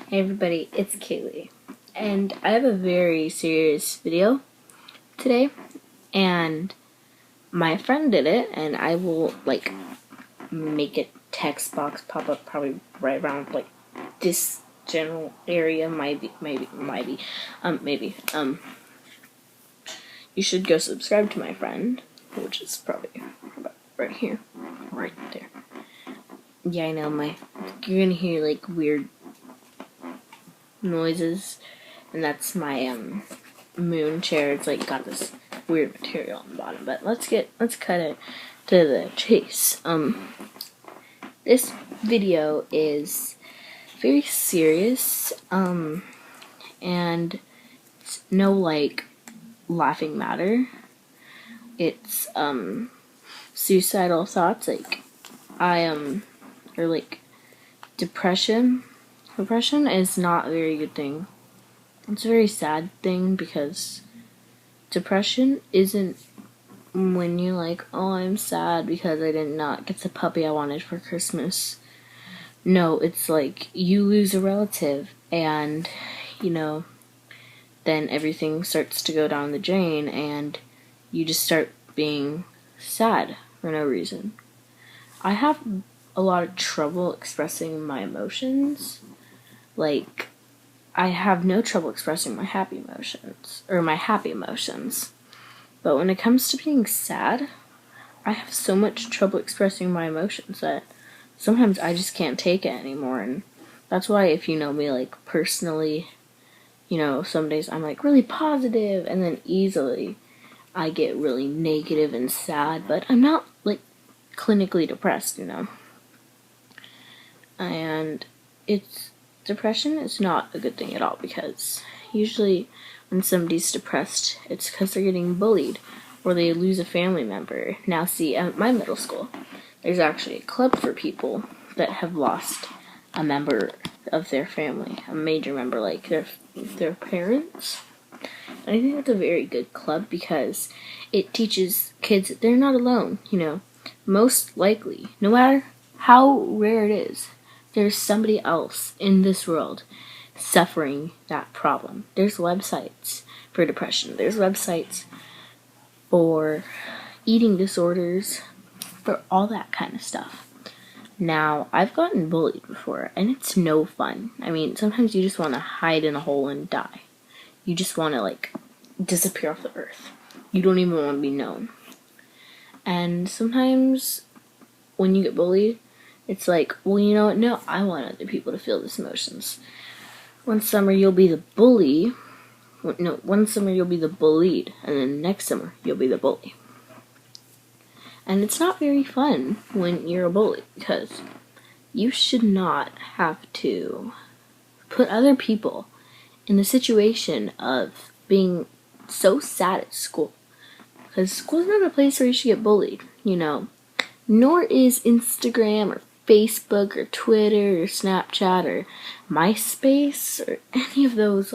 Hey everybody, it's Kaylee, and I have a very serious video today, and my friend did it, and I will, make a text box pop up probably right around, this general area, maybe, you should go subscribe to my friend, which is probably about right here, right there. Yeah, I know, you're gonna hear, weird noises, and that's my moon chair. It's got this weird material on the bottom, but let's cut it to the chase. This video is very serious, and it's no laughing matter. It's suicidal thoughts, or depression. Depression is not a very good thing. It's a very sad thing because depression isn't when you're oh, I'm sad because I did not get the puppy I wanted for Christmas. No, it's you lose a relative and, then everything starts to go down the drain and you just start being sad for no reason. I have a lot of trouble expressing my emotions. I have no trouble expressing my happy emotions. But when it comes to being sad, I have so much trouble expressing my emotions that sometimes I just can't take it anymore. And that's why if you know me, personally, some days I'm, really positive, and then easily I get really negative and sad. But I'm not, clinically depressed, And depression is not a good thing at all, because usually when somebody's depressed, it's because they're getting bullied or they lose a family member. Now, see, at my middle school, there's actually a club for people that have lost a member of their family, a major member, their parents. And I think that's a very good club because it teaches kids that they're not alone, Most likely, no matter how rare it is, there's somebody else in this world suffering that problem. There's websites for depression. There's websites for eating disorders, for all that kind of stuff. Now, I've gotten bullied before, and it's no fun. I mean, sometimes you just want to hide in a hole and die. You just want to, disappear off the earth. You don't even want to be known. And sometimes when you get bullied, it's well, you know what? No, I want other people to feel these emotions. One summer you'll be the bully. No, one summer you'll be the bullied, and then next summer you'll be the bully. And it's not very fun when you're a bully, because you should not have to put other people in the situation of being so sad at school. Because school's not a place where you should get bullied, Nor is Instagram or Facebook or Twitter or Snapchat or MySpace or any of those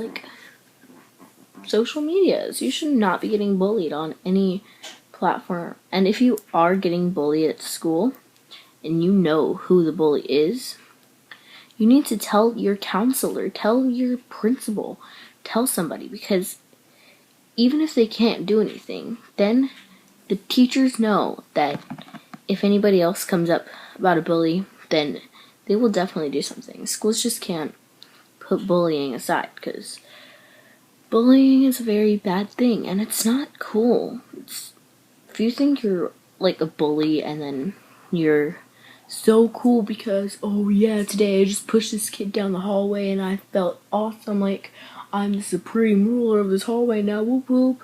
social medias. You should not be getting bullied on any platform. And if you are getting bullied at school and you know who the bully is, you need to tell your counselor, tell your principal, tell somebody, because even if they can't do anything, then the teachers know that if anybody else comes up about a bully, then they will definitely do something. Schools just can't put bullying aside, because bullying is a very bad thing, and it's not cool. If you think you're a bully and then you're so cool because, oh yeah, today I just pushed this kid down the hallway and I felt awesome, I'm the supreme ruler of this hallway now, whoop whoop.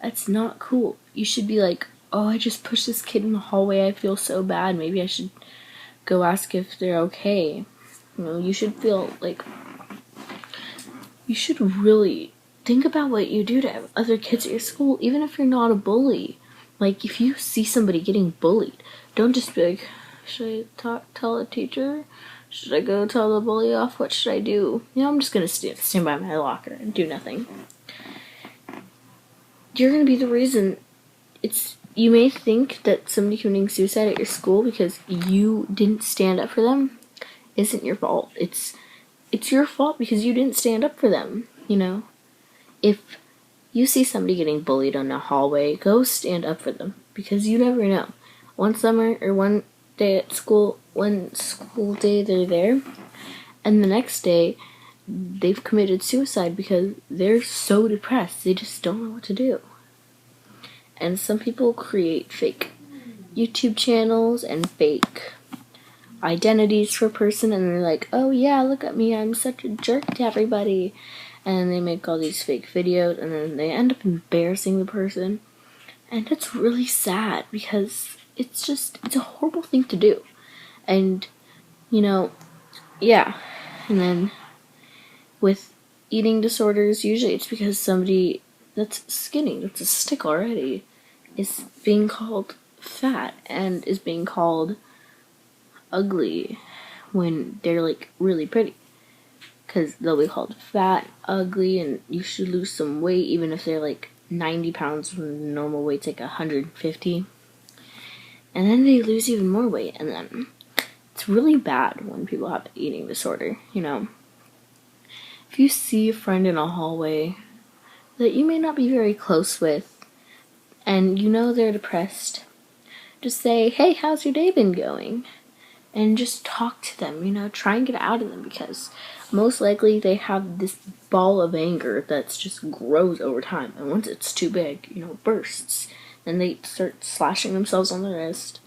That's not cool. You should be oh, I just pushed this kid in the hallway, I feel so bad, maybe I should go ask if they're okay. You should feel you should really think about what you do to other kids at your school, even if you're not a bully. If you see somebody getting bullied, don't just be should I tell the teacher? Should I go tell the bully off? What should I do? I'm just gonna stand by my locker and do nothing. You're gonna be the reason. You may think that somebody committing suicide at your school because you didn't stand up for them isn't your fault. It's it's your fault because you didn't stand up for them, you know? If you see somebody getting bullied on a hallway, go stand up for them because you never know. One summer or one day at school, one school day they're there, and the next day they've committed suicide because they're so depressed they just don't know what to do. And some people create fake YouTube channels and fake identities for a person, and they're like, oh yeah, look at me, I'm such a jerk to everybody. And they make all these fake videos, and then they end up embarrassing the person. And it's really sad because it's a horrible thing to do. And, you know, yeah. And then with eating disorders, usually it's because somebody that's skinny, that's a stick already, is being called fat and is being called ugly when they're like really pretty. Because they'll be called fat, ugly, and you should lose some weight even if they're like 90 pounds when the normal weight's like 150. And then they lose even more weight, and then it's really bad when people have an eating disorder, you know. If you see a friend in a hallway that you may not be very close with, and you know they're depressed, just say, hey, how's your day been going? And just talk to them, you know, try and get out of them, because most likely they have this ball of anger that's just grows over time, and once it's too big, you know, it bursts. Then they start slashing themselves on the wrist.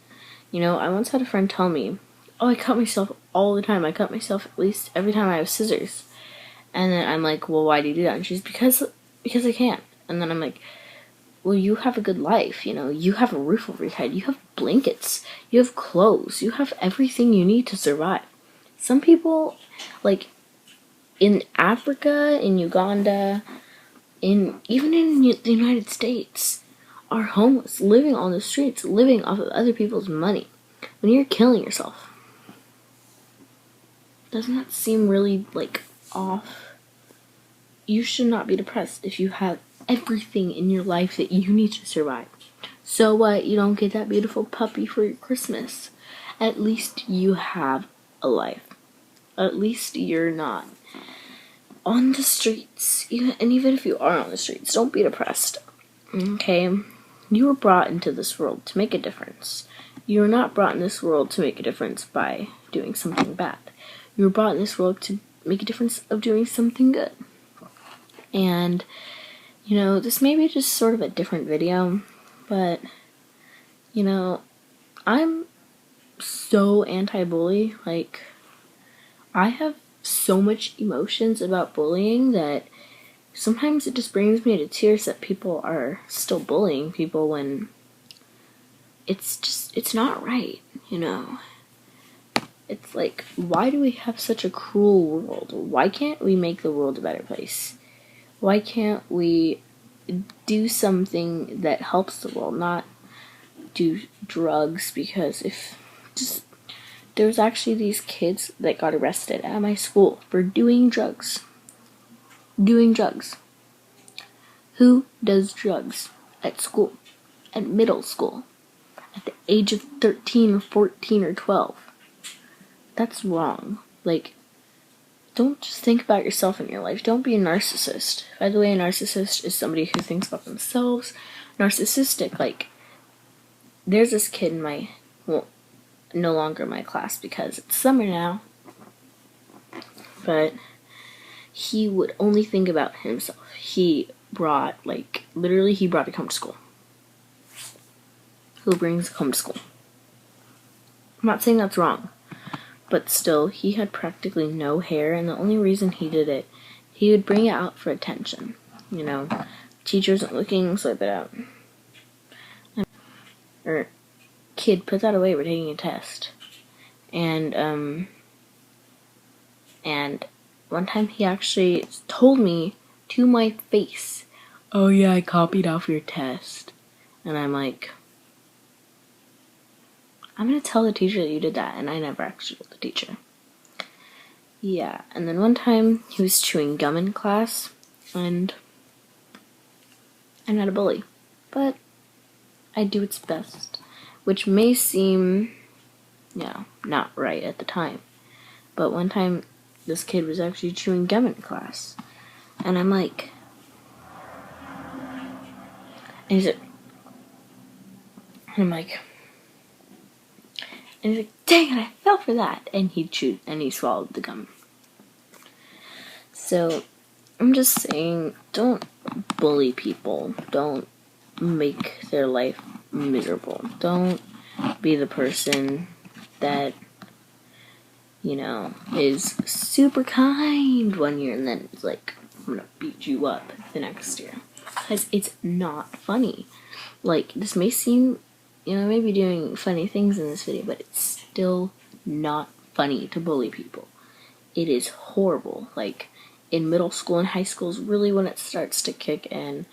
You know, I once had a friend tell me, oh, I cut myself all the time. I cut myself at least every time I have scissors. And then I'm like, well, why do you do that? And she's, because I can't. And then I'm like, well, you have a good life, you know, you have a roof over your head, you have blankets, you have clothes, you have everything you need to survive. Some people, like, in Africa, in Uganda, even in the United States, are homeless, living on the streets, living off of other people's money. When you're killing yourself, doesn't that seem really, like, off? You should not be depressed if you have everything in your life that you need to survive. So what? You don't get that beautiful puppy for your Christmas. At least you have a life. At least you're not on the streets. And even if you are on the streets, don't be depressed. Okay? You were brought into this world to make a difference. You were not brought in this world to make a difference by doing something bad. You were brought in this world to make a difference of doing something good. And, you know, this may be just sort of a different video, but, you know, I'm so anti-bully. Like, I have so much emotions about bullying that sometimes it just brings me to tears that people are still bullying people when it's not right, you know. It's like, why do we have such a cruel world? Why can't we make the world a better place? Why can't we do something that helps the world, not do drugs? Because there was actually these kids that got arrested at my school for doing drugs. Doing drugs. Who does drugs at school? At middle school? At the age of 13 or 14 or 12? That's wrong. Like, don't just think about yourself in your life. Don't be a narcissist. By the way, a narcissist is somebody who thinks about themselves. Narcissistic, like, there's this kid in my, well, no longer my class because it's summer now, but he would only think about himself. He brought a comb to school. Who brings a comb to school? I'm not saying that's wrong. But still, he had practically no hair, and the only reason he did it, he would bring it out for attention. You know, teacher isn't looking, swipe it out. Or, kid, put that away, we're taking a test. And one time he actually told me to my face, oh yeah, I copied off your test. And I'm like, I'm gonna tell the teacher that you did that, and I never actually told the teacher. Yeah, and then one time he was chewing gum in class, and I'm not a bully, but I do its best, which may seem, not right at the time. But one time this kid was actually chewing gum in class. And I'm like, and I'm like, and he's like, dang it, I fell for that. And he chewed, and he swallowed the gum. So, I'm just saying, don't bully people. Don't make their life miserable. Don't be the person that, is super kind one year and then it's like, I'm gonna beat you up the next year. Because it's not funny. Like, this may seem, maybe doing funny things in this video, but it's still not funny to bully people. It is horrible. Like, in middle school and high school is really when it starts to kick in.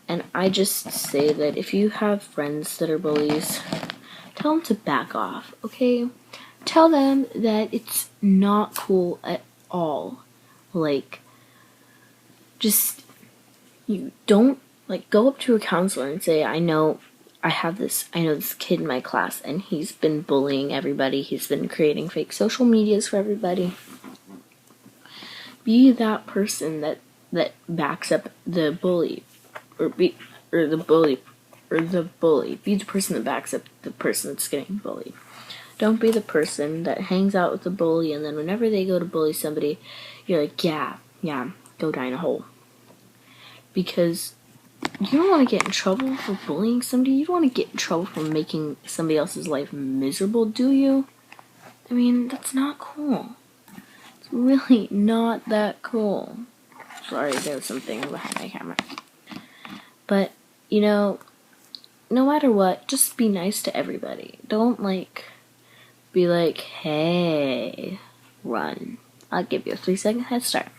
And I just say that if you have friends that are bullies, tell them to back off, okay? Tell them that it's not cool at all. Like, just, you don't, go up to a counselor and say, I know this kid in my class, and he's been bullying everybody. He's been creating fake social medias for everybody. Be that person that backs up the bully, Be the person that backs up the person that's getting bullied. Don't be the person that hangs out with the bully, and then whenever they go to bully somebody, you're like, yeah, go die in a hole. Because you don't want to get in trouble for bullying somebody. You don't want to get in trouble for making somebody else's life miserable, do you? I mean, that's not cool. It's really not that cool. Sorry, there was something behind my camera. But, no matter what, just be nice to everybody. Don't, be like, hey, run. I'll give you a 3-second head start.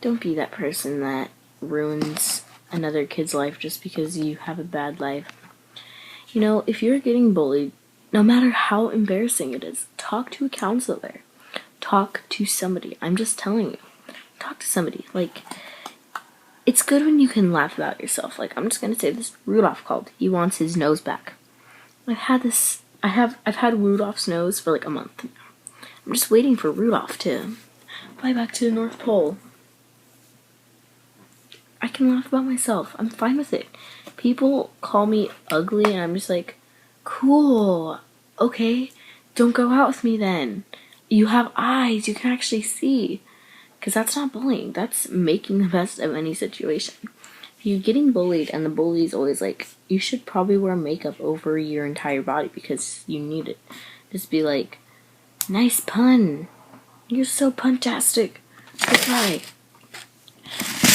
Don't be that person that ruins another kid's life just because you have a bad life. If you're getting bullied, no matter how embarrassing it is, talk to a counselor. Talk to somebody. I'm just telling you. Talk to somebody. It's good when you can laugh about yourself. I'm just gonna say this. Rudolph called. He wants his nose back. I've had Rudolph's nose for a month now. I'm just waiting for Rudolph to fly back to the North Pole. I can laugh about myself. I'm fine with it. People call me ugly, and I'm just like, cool. Okay, don't go out with me then. You have eyes. You can actually see. Because that's not bullying. That's making the best of any situation. If you're getting bullied and the bully's always like, you should probably wear makeup over your entire body because you need it. Just be like, nice pun. You're so puntastic. Okay.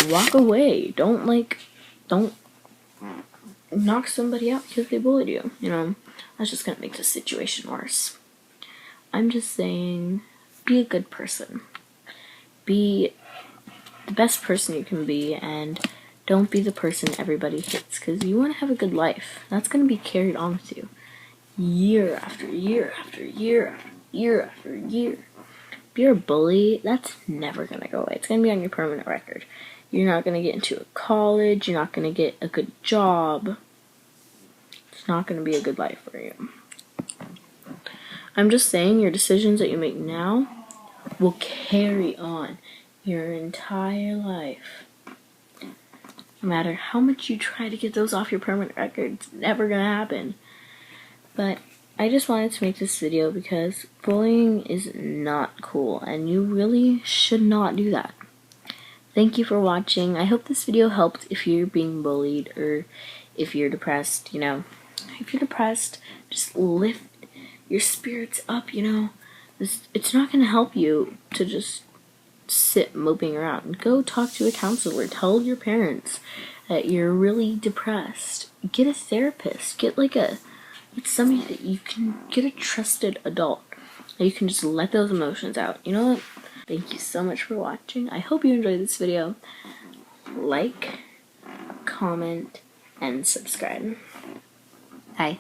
Walk away. Don't knock somebody out because they bullied you. That's just going to make the situation worse. I'm just saying, be a good person. Be the best person you can be, and don't be the person everybody hates, because you want to have a good life. That's going to be carried on with you year after year after year after year after year. If you're a bully, that's never going to go away. It's going to be on your permanent record. You're not going to get into a college. You're not going to get a good job. It's not going to be a good life for you. I'm just saying, your decisions that you make now will carry on your entire life. No matter how much you try to get those off your permanent record, it's never gonna happen. But I just wanted to make this video because bullying is not cool, and you really should not do that. Thank you for watching. I hope this video helped if you're being bullied or if you're depressed, If you're depressed, just lift your spirits up, It's not going to help you to just sit moping around. Go talk to a counselor. Tell your parents that you're really depressed. Get a therapist. Get somebody that you can get, a trusted adult that you can just let those emotions out. You know what? Thank you so much for watching. I hope you enjoyed this video. Like, comment, and subscribe. Bye.